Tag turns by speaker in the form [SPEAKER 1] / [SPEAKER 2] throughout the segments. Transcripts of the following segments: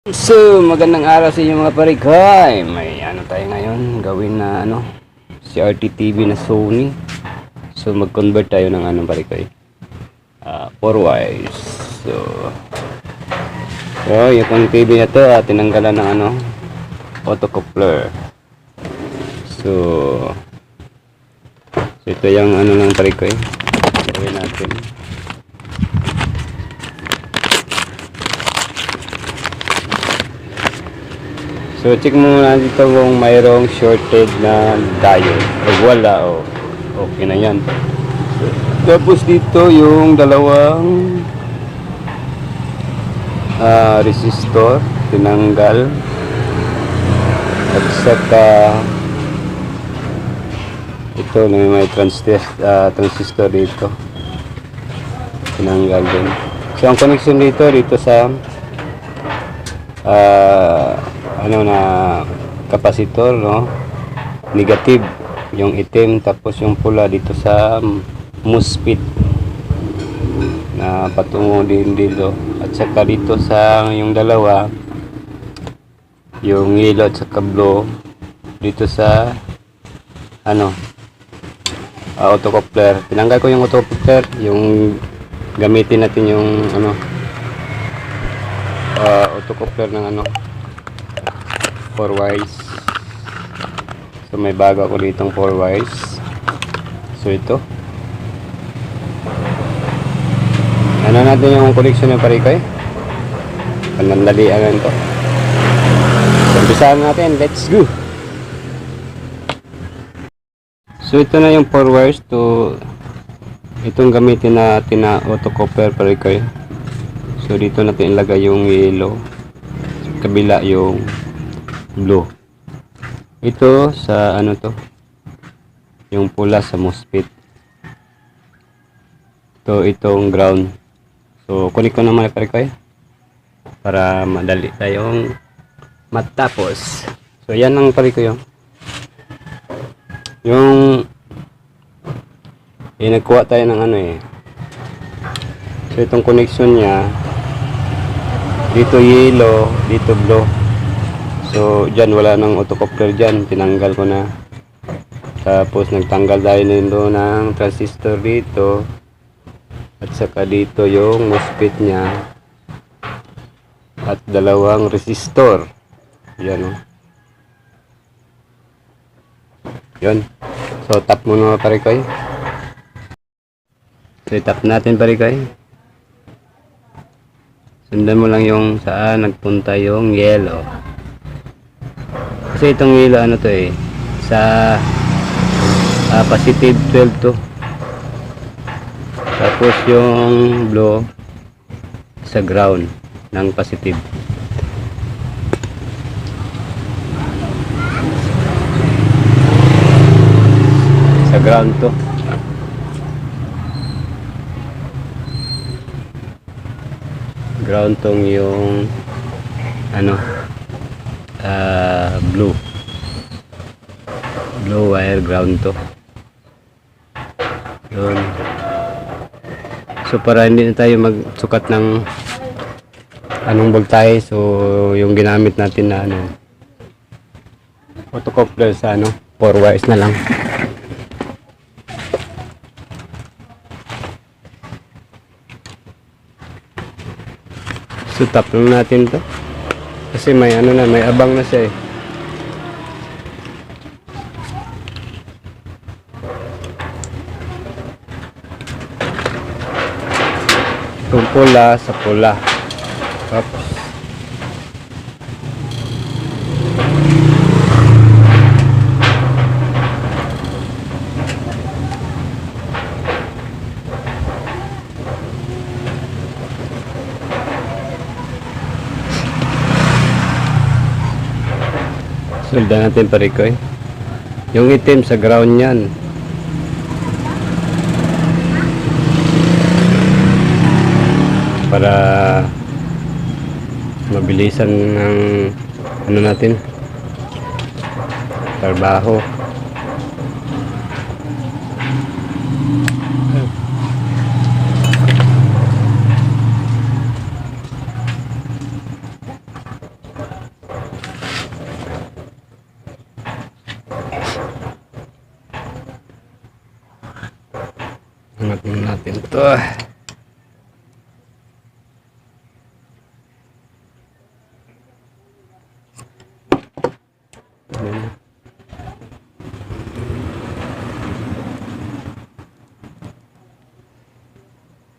[SPEAKER 1] So, magandang araw sa inyo mga parikoy. May ano tayo ngayon, gawin na ano, CRT TV na Sony. So, mag-convert tayo ng ano parikoy. 4 wires. So, yung TV na to, tinanggalan ng ano, autocoupler. So, ito yung ano ng parikoy. Gawin natin. So check muna dito kung mayroong shorted na diode. Pag wala, okay na yan. Tapos dito yung dalawang resistor, tinanggal. At saka ito na may transistor dito, tinanggal din. So ang connection dito sa ano na kapasitor, no, negative yung itim, tapos yung pula dito sa MOSFET na patungo din dito, at saka dito sa yung dalawa yung yellow at saka blue dito sa ano autocoupler. Tinanggal ko yung autocoupler, yung gamitin natin yung ano autocoupler ng ano 4 wires. So may bago ako ditong 4 wires. So ito, ano natin yung connection ng parikoy, panandalian lang to. So umpisahan natin, let's go. So ito na yung 4 wires to itong gamitin natin na autocoupler parikoy. So dito natin ilagay yung yellow, sa kabila yung blue. Ito sa ano to, yung pula sa MOSFET. Itong ground. So kunin ko naman parikoy para madali tayong matapos. So yan ang parikoy yung nagkuha tayo ng ano So itong connection niya, dito yellow, dito blue. So dyan wala nang autocoupler dyan, tinanggal ko na. Tapos nagtanggal tayo nito ng transistor dito, at saka dito yung MOSFET nya at dalawang resistor. Yan yun. So tap muna parikoy. So tap natin parikoy. Sundan mo lang yung saan nagpunta yung yellow. Kasi itong yellow ano to sa positive 12 to. Tapos yung blue sa ground ng positive. Sa ground to. Ground tong yung ano blue wire, ground to yun. So para hindi na tayo magsukat ng anong voltahe, so yung ginamit natin na ano autocoupler sa ano 4 wires na lang. So tap lang natin to kasi may ano na, may abang na siya Yung pula sa pula. Oops. Sundan natin parikoy. Yung itim sa ground yan. Para mabilisan ng ano natin trabaho. Angat natin to.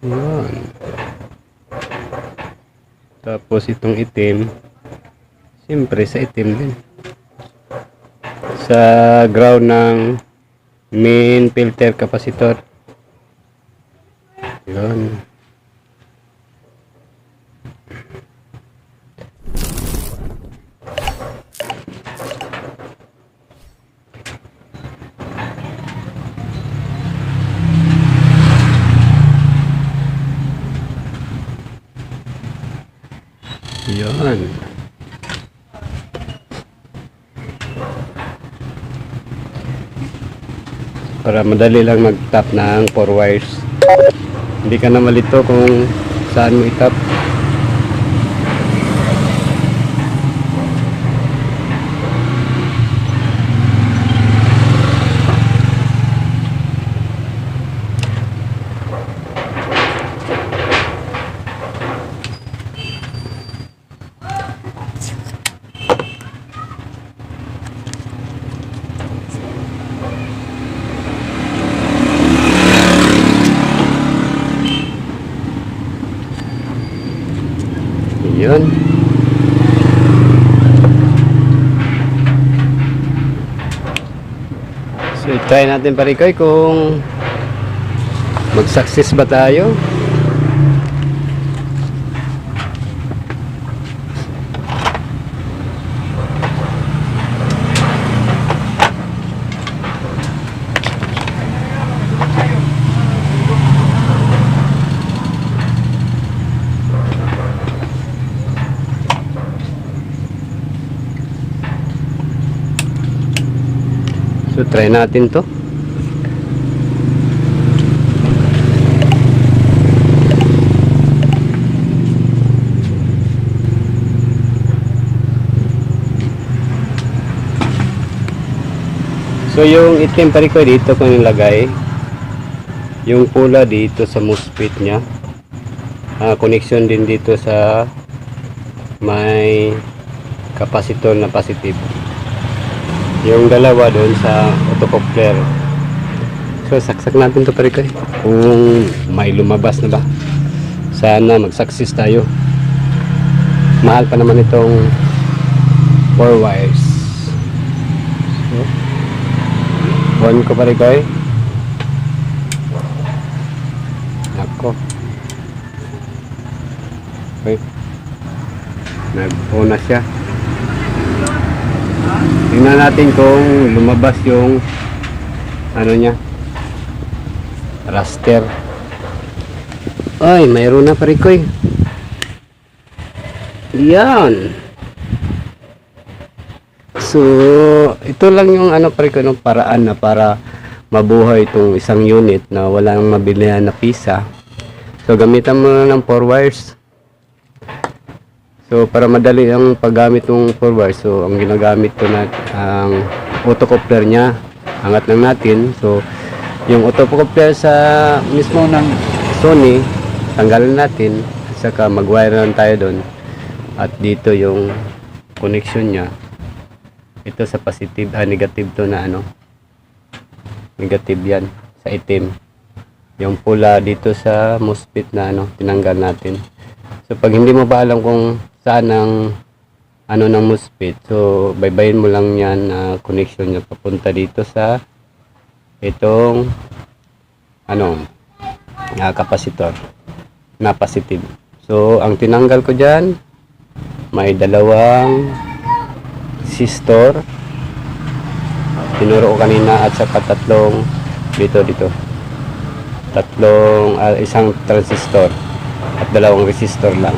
[SPEAKER 1] Yan. Tapos itong itim, siyempre sa itim din. Sa ground ng main filter capacitor. Yan. Yan. Para madali lang mag-tap ng 4 wires. Hindi ka na malito kung saan mo i-tap. Yun. So, try natin parikoy kung mag-success ba tayo. So try natin to. So yung itim parikoy dito ko nilagay. Yung pula dito sa MOSFET nya. Connection din dito sa may capacitor na positive. Yung dalawa doon sa autocoupler. So saksak natin to parikoy kung may lumabas na ba. Sana mag-success tayo. Mahal pa naman itong 4 wires. So, on ko parikoy. Nako. Okay. Nag-on na siya. Tingnan natin kung lumabas yung ano niya, raster. Ay, mayroon na parikoy. Yan. So, ito lang yung ano parikoy, no, paraan na para mabuhay itong isang unit na walang mabilihan na pisa. So, gamitan mo na ng 4 wires. So para madali ang paggamit ng 4 wires, so ang ginagamit ko na ang autocoupler nya, angat lang natin. So yung autocoupler sa mismo ng Sony, tanggalin natin at saka mag-wire lang tayo doon. At dito yung connection nya, ito sa positive, negative to na ano, negative yan sa itim. Yung pula dito sa MOSFET na ano, tinanggal natin. So pag hindi mo ba alam kung saan ang ano ng MOSFET, so baybayin mo lang yan connection niya papunta dito sa itong ano capacitor na positive. So ang tinanggal ko dyan, may dalawang resistor tinuro ko kanina at saka tatlong tatlong isang transistor at dalawang resistor lang.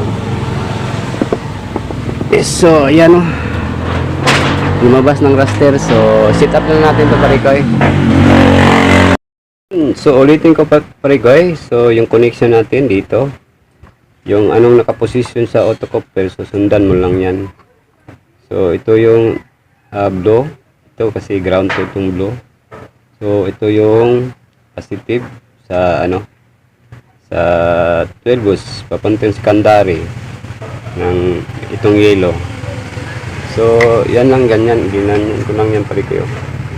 [SPEAKER 1] So ayan o, lumabas ng raster. So set up na natin ito parikoy. So ulitin ko parikoy. So yung connection natin dito, yung anong nakaposisyon sa autocoupler, so sundan mo lang yan. So ito yung blue, ito kasi ground to itong blue. So ito yung positive sa ano, sa 12 bus papuntang secondary ng itong yelo. So yan lang, ganyan, ginanyan ko lang yan pare kayo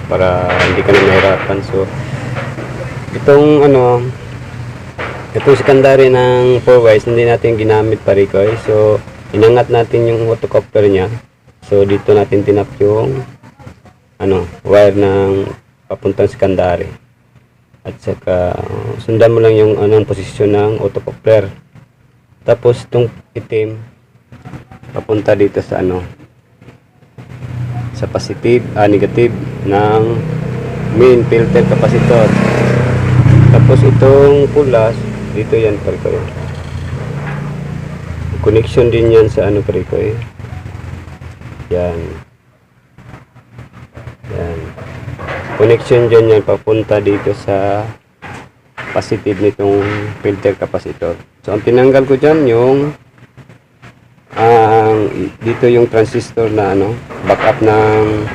[SPEAKER 1] para hindi ka na mahirapan. So itong ano, itong secondary ng 4 wires hindi natin ginamit pare ko. So inangat natin yung autocoupler nya. So dito natin tinap yung ano, wire ng papuntang secondary. At saka sundan mo lang yung anong posisyon ng autocoupler. Tapos itong itim papunta dito sa ano, sa positive, negative ng main filter capacitor. Tapos itong pulas dito yan pare ko. Connection din yan sa ano pare ko. Yan. Yan. Connection dyan yan papunta dito sa positive nitong filter capacitor. So ang tinanggal ko dyan yung dito yung transistor na ano, backup ng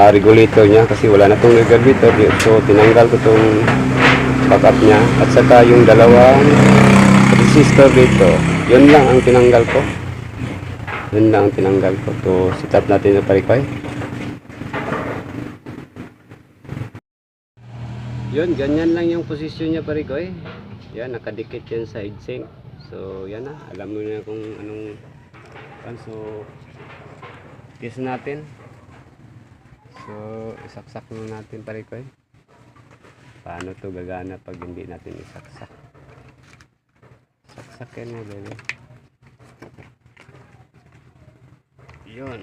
[SPEAKER 1] regulator nya kasi wala na tong regulator. So tinanggal ko tong backup nya at saka yung dalawang resistor dito. Yun lang ang tinanggal ko. Yun lang ang tinanggal ko. To set up natin na pare ko. Yun, ganyan lang yung posisyon niya pare ko. Yan, nakadikit yan sa heatsink. So yan na, alam mo na kung anong pan. So test natin. So isaksak na natin pare ko. Paano to gagana pag hindi natin isaksak? Saksakin mo bebe. Yun.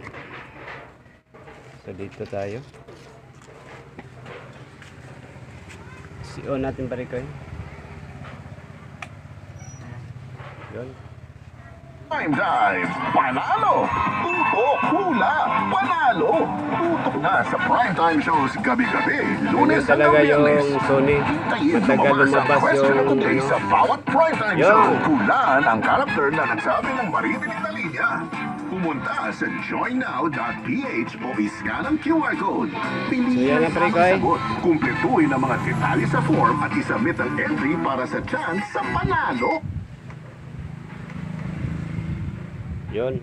[SPEAKER 1] So dito tayo. On natin pare ko. Yun.
[SPEAKER 2] Time! Panalo! Tutok, hula, panalo! Tutok na sa primetime shows gabi-gabi. Lunes
[SPEAKER 1] talaga
[SPEAKER 2] hanggang
[SPEAKER 1] yung
[SPEAKER 2] Biyernes.
[SPEAKER 1] Sony.
[SPEAKER 2] Hintayin
[SPEAKER 1] Matagal
[SPEAKER 2] lumabas ang
[SPEAKER 1] lumabas
[SPEAKER 2] question
[SPEAKER 1] yung
[SPEAKER 2] of the day
[SPEAKER 1] ano.
[SPEAKER 2] sa bawat primetime
[SPEAKER 1] Yun.
[SPEAKER 2] show. Hulaan ang karakter na nagsabi ng maririnig na linya. Pumunta sa joinnow.ph o iscan ang QR code.
[SPEAKER 1] So, yan
[SPEAKER 2] Piliin
[SPEAKER 1] na,
[SPEAKER 2] ang
[SPEAKER 1] pre,
[SPEAKER 2] tamang
[SPEAKER 1] Koy.
[SPEAKER 2] sagot. Kumpletuhin ang mga detalye sa form at isubmit ang entry para sa chance sa panalo.
[SPEAKER 1] Yun.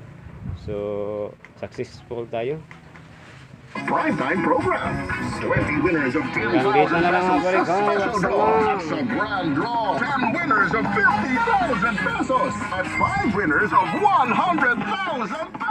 [SPEAKER 1] So successful tayo.
[SPEAKER 2] Primetime program. 20 winners of 10,000
[SPEAKER 1] Hanggang dito na lang mga pare
[SPEAKER 2] pesos
[SPEAKER 1] ko.
[SPEAKER 2] sa special
[SPEAKER 1] What's
[SPEAKER 2] draw.
[SPEAKER 1] up?
[SPEAKER 2] At sa grand draw, 10 winners of 50,000 pesos. At 5 winners of 100,000 pesos.